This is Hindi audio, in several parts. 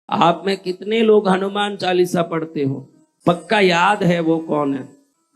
आप में कितने लोग हनुमान चालीसा पढ़ते हो? पक्का याद है वो कौन है?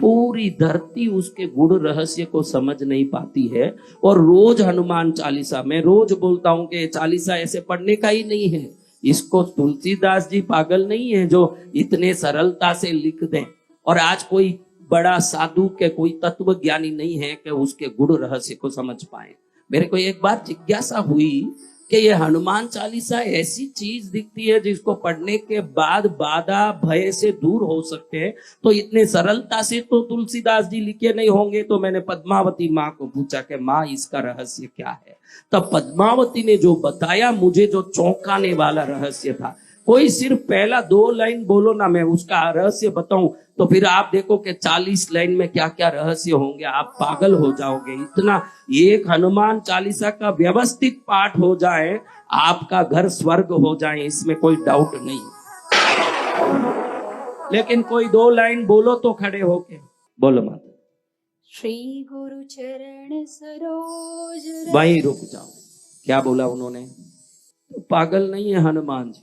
पूरी धरती उसके गुण रहस्य को समझ नहीं पाती है। और रोज हनुमान चालीसा, मैं रोज बोलता हूं कि चालीसा ऐसे पढ़ने का ही नहीं है। इसको तुलसीदास जी पागल नहीं है जो इतने सरलता से लिख दें। और आज कोई बड़ा साधु के कोई तत्व ज्ञानी नहीं है कि उसके गुण रहस्य को समझ पाए। मेरे को एक बार जिज्ञासा हुई कि ये हनुमान चालीसा ऐसी चीज दिखती है जिसको पढ़ने के बाद बाधा भय से दूर हो सकते हैं, तो इतने सरलता से तो तुलसीदास जी लिखे नहीं होंगे। तो मैंने पद्मावती माँ को पूछा कि माँ इसका रहस्य क्या है? तब पद्मावती ने जो बताया, मुझे जो चौंकाने वाला रहस्य था, कोई सिर्फ पहला 2 लाइन बोलो ना, मैं उसका रहस्य बताऊं तो फिर आप देखो कि 40 लाइन में क्या क्या रहस्य होंगे, आप पागल हो जाओगे। इतना एक हनुमान चालीसा का व्यवस्थित पाठ हो जाए, आपका घर स्वर्ग हो जाए, इसमें कोई डाउट नहीं। लेकिन कोई 2 लाइन बोलो तो खड़े होके बोलो माता। श्री गुरु चरण सरोज। वहीं रुक जाओ। क्या बोला उन्होंने? तो पागल नहीं है हनुमान जी,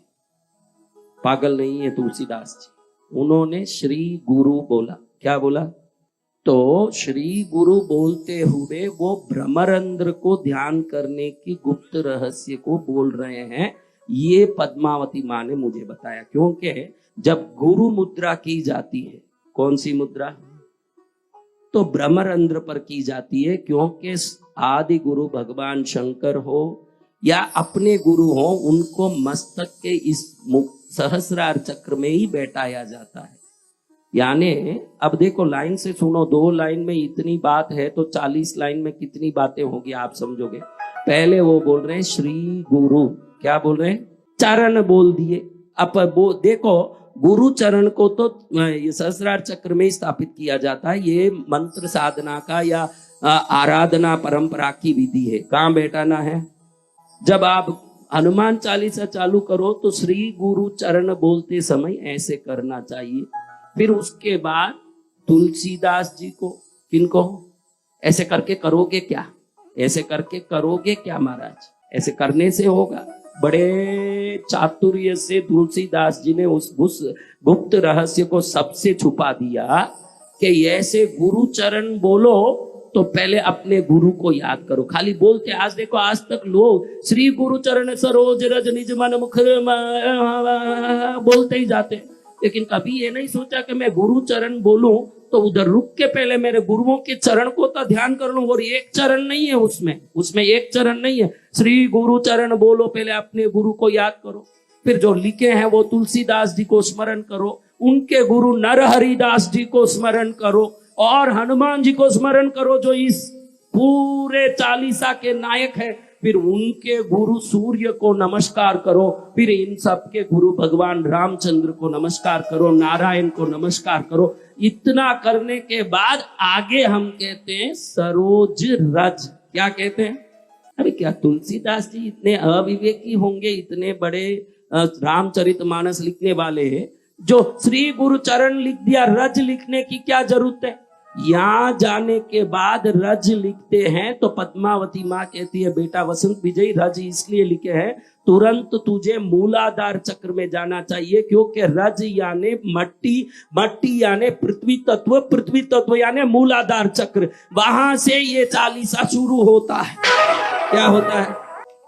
पागल नहीं है तुलसीदास जी। उन्होंने श्री गुरु बोला। क्या बोला? तो श्री गुरु बोलते हुए वो भ्रमरंध्र को ध्यान करने की गुप्त रहस्य को बोल रहे हैं। ये पद्मावती माँ ने मुझे बताया। क्योंकि जब गुरु मुद्रा की जाती है, कौन सी मुद्रा? तो भ्रमरंध्र पर की जाती है। क्योंकि आदि गुरु भगवान शंकर हो या अपने गुरु हो, उनको मस्तक के इस सहस्रार चक्र में ही बैठाया जाता है। यानी अब देखो, लाइन से सुनो, 2 लाइन में इतनी बात है तो 40 लाइन में कितनी बातें होगी आप समझोगे। पहले वो बोल रहे हैं श्री गुरु। क्या बोल रहे हैं? चरण बोल दिए। अब वो देखो, गुरु चरण को तो सहस्रार चक्र में स्थापित किया जाता है। ये मंत्र साधना का या आराधना परंपरा की विधि है। कहाँ बैठाना है? जब आप हनुमान चालीसा चालू करो तो श्री गुरु चरण बोलते समय ऐसे करना चाहिए। फिर उसके बाद तुलसीदास जी को, किनको? ऐसे करके करोगे क्या? ऐसे करके करोगे क्या महाराज? ऐसे करने से होगा? बड़े चातुर्य से तुलसीदास जी ने उस गुप्त रहस्य को सबसे छुपा दिया कि ऐसे गुरु चरण बोलो तो पहले अपने गुरु को याद करो। खाली बोलते, आज देखो, आज तक लोग श्री गुरु चरण सरोज रज निज मन मुख बोलते ही जाते, लेकिन कभी ये नहीं सोचा कि मैं गुरु चरण बोलूं तो उधर रुक के पहले मेरे गुरुओं के चरण को तो ध्यान कर लूं। और एक चरण नहीं है उसमें एक चरण नहीं है। श्री गुरु चरण बोलो, पहले अपने गुरु को याद करो। फिर जो लिखे हैं वो तुलसीदास जी को स्मरण करो, उनके गुरु नरहरिदास जी को स्मरण करो, और हनुमान जी को स्मरण करो जो इस पूरे चालीसा के नायक है। फिर उनके गुरु सूर्य को नमस्कार करो। फिर इन सब के गुरु भगवान रामचंद्र को नमस्कार करो, नारायण को नमस्कार करो। इतना करने के बाद आगे हम कहते हैं सरोज रज। क्या कहते हैं? अरे क्या तुलसीदास जी इतने अविवेकी होंगे? इतने बड़े रामचरितमानस लिखने वाले हैं, जो श्री गुरु चरण लिख दिया, रज लिखने की क्या जरूरत है? यहां जाने के बाद रज लिखते हैं तो पद्मावती माँ कहती है, बेटा वसंत विजय, रज इसलिए लिखे हैं तुरंत तुझे मूलाधार चक्र में जाना चाहिए। क्योंकि रज यानी मट्टी, मट्टी यानी पृथ्वी तत्व, पृथ्वी तत्व यानी मूलाधार चक्र। वहां से ये चालीसा शुरू होता है। क्या होता है?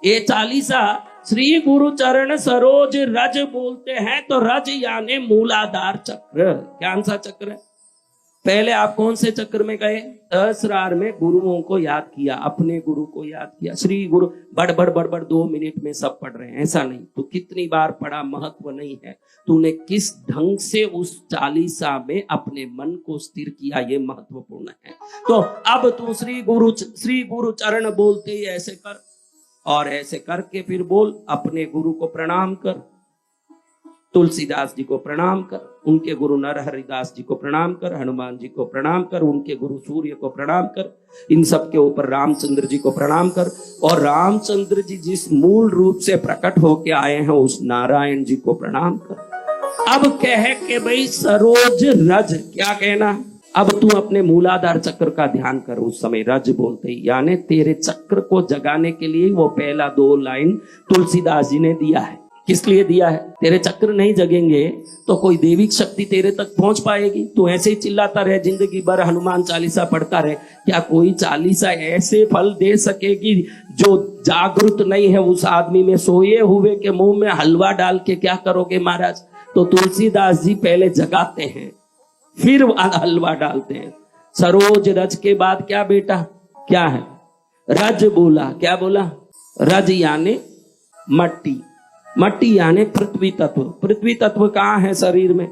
ये चालीसा श्री गुरु चरण सरोज रज बोलते हैं तो रज यानी मूलाधार चक्र। क्या सा चक्र है? पहले आप कौन से चक्र में गए? सहस्रार में गुरुओं को याद किया, अपने गुरु को याद किया। श्री गुरु बड़ 2 मिनट में सब पढ़ रहे हैं, ऐसा नहीं। तो कितनी बार पढ़ा महत्व नहीं है, तूने किस ढंग से उस चालीसा में अपने मन को स्थिर किया, ये महत्वपूर्ण है। तो अब तू श्री गुरु चरण बोलते ही ऐसे कर, और ऐसे करके फिर बोल, अपने गुरु को प्रणाम कर, तुलसीदास जी को प्रणाम कर, उनके गुरु नरहरिदास जी को प्रणाम कर, हनुमान जी को प्रणाम कर, उनके गुरु सूर्य को प्रणाम कर, इन सब के ऊपर रामचंद्र जी को प्रणाम कर। और रामचंद्र जी जिस मूल रूप से प्रकट होके आए हैं उस नारायण जी को प्रणाम कर। अब कहे कि भाई सरोज रज, क्या कहना? अब तू अपने मूलाधार चक्र का ध्यान कर। उस समय रज बोलते ही, यानी तेरे चक्र को जगाने के लिए वो पहला 2 लाइन तुलसीदास जी ने दिया है। किस लिए दिया है? तेरे चक्र नहीं जगेंगे तो कोई देविक शक्ति तेरे तक पहुंच पाएगी? तू ऐसे ही चिल्लाता रहे जिंदगी भर, हनुमान चालीसा पढ़ता रहे, क्या कोई चालीसा ऐसे फल दे सकेगी? जो जागृत नहीं है उस आदमी में, सोए हुए के मुंह में हलवा डाल के क्या करोगे महाराज? तो तुलसीदास जी पहले जगाते हैं फिर हलवा डालते हैं। सरोज रज के बाद क्या बेटा, क्या है? रज बोला। क्या बोला? रज यानी मट्टी, मट्टी यानी पृथ्वी तत्व। पृथ्वी तत्व कहाँ है शरीर में?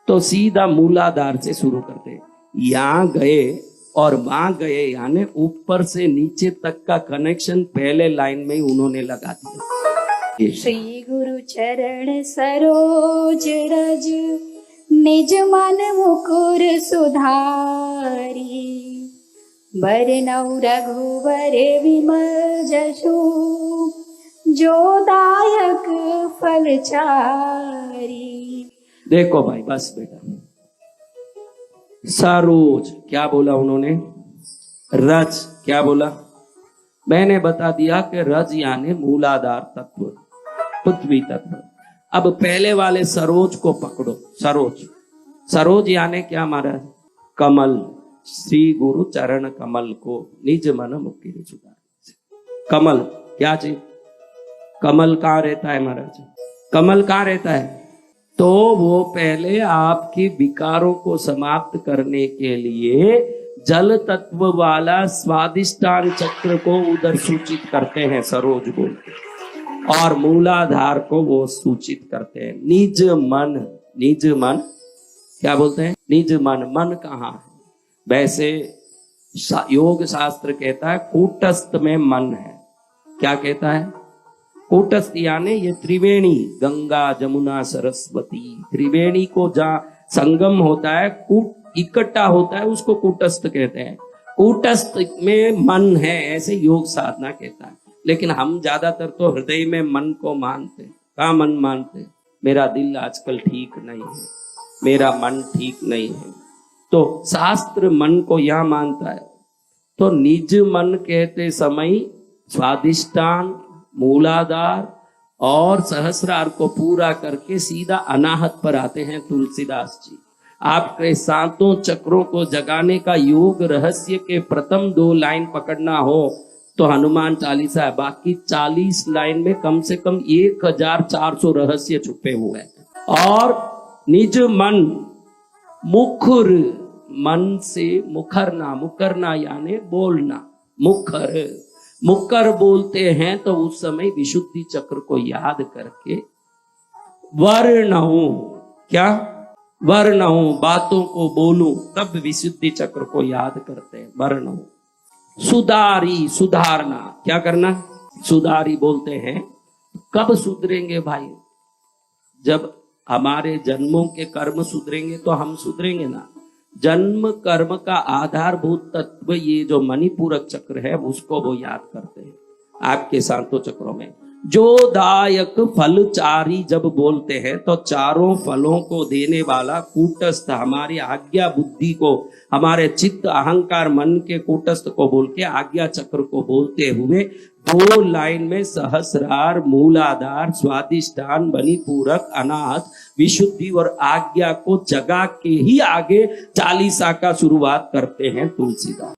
तो सीधा मूलाधार से शुरू करते हैं, यहां गए और वहां गए, यानी ऊपर से नीचे तक का कनेक्शन पहले लाइन में ही उन्होंने लगा दिया। श्री गुरु चरण सरोज रज, निज मन मुकुर सुधारी, बरनउँ रघुवर विमल जसु, जो दायक फल चारी। देखो भाई, बस बेटा, सरोज क्या बोला उन्होंने? रज क्या बोला? मैंने बता दिया कि रज यानी मूलाधार तत्व, पृथ्वी तत्व। अब पहले वाले सरोज को पकड़ो। सरोज, सरोज यानी क्या महाराज? कमल। श्री गुरु चरण कमल को निज मन मुकुर सुधारी। कमल क्या चीज? कमल कहाँ रहता है महाराज? कमल कहाँ रहता है? तो वो पहले आपके विकारों को समाप्त करने के लिए जल तत्व वाला स्वादिष्टान चक्र को उधर सूचित करते हैं, सरोज बोलते, और मूलाधार को वो सूचित करते हैं निज मन। निज मन क्या बोलते हैं? निज मन। मन कहाँ है? वैसे योग शास्त्र कहता है कूटस्थ में मन है। क्या कहता है? कूटस्थ यानी ये त्रिवेणी, गंगा जमुना सरस्वती, त्रिवेणी को जहाँ संगम होता है, कूट इकट्ठा होता है, उसको कूटस्थ कहते हैं। कूटस्थ में मन है, ऐसे योग साधना कहता है। लेकिन हम ज्यादातर तो हृदय में मन को मानते। कहाँ मन मानते? मेरा दिल आजकल ठीक नहीं है, मेरा मन ठीक नहीं है, तो शास्त्र मन को यह मानता है। तो निज मन कहते समय स्वादिष्टान, मूलाधार और सहस्रार को पूरा करके सीधा अनाहत पर आते हैं तुलसीदास जी। आपके सातों चक्रों को जगाने का योग रहस्य के प्रथम 2 लाइन पकड़ना हो तो हनुमान चालीसा है। बाकी 40 लाइन में कम से कम 1400 रहस्य छुपे हुए हैं। और निज मन मुखर, मन से मुखरना, मुकरना यानी बोलना, मुखर। मुकर बोलते हैं तो उस समय विशुद्धि चक्र को याद करके वर्णहूं, क्या? वर्णहूं, बातों को बोलूं, तब विशुद्धि चक्र को याद करते हैं, वर्णहूं। सुधारी, सुधारना, क्या करना? सुधारी बोलते हैं। कब सुधरेंगे भाई? जब हमारे जन्मों के कर्म सुधरेंगे तो हम सुधरेंगे ना। जन्म कर्म का आधारभूत तत्व ये जो मणिपूरक चक्र है उसको वो याद करते हैं। आपके सातों चक्रों में जो दायक फल चारी जब बोलते हैं तो चारों फलों को देने वाला कूटस्थ, हमारी आज्ञा बुद्धि को, हमारे चित्त अहंकार मन के कूटस्थ को बोल के आज्ञा चक्र को बोलते हुए 2 लाइन में सहस्रार, मूलाधार, स्वादिष्टान, मणिपूरक, अनाहत, विशुद्धि और आज्ञा को जगा के ही आगे चालीसा का शुरुआत करते हैं तुलसीदास।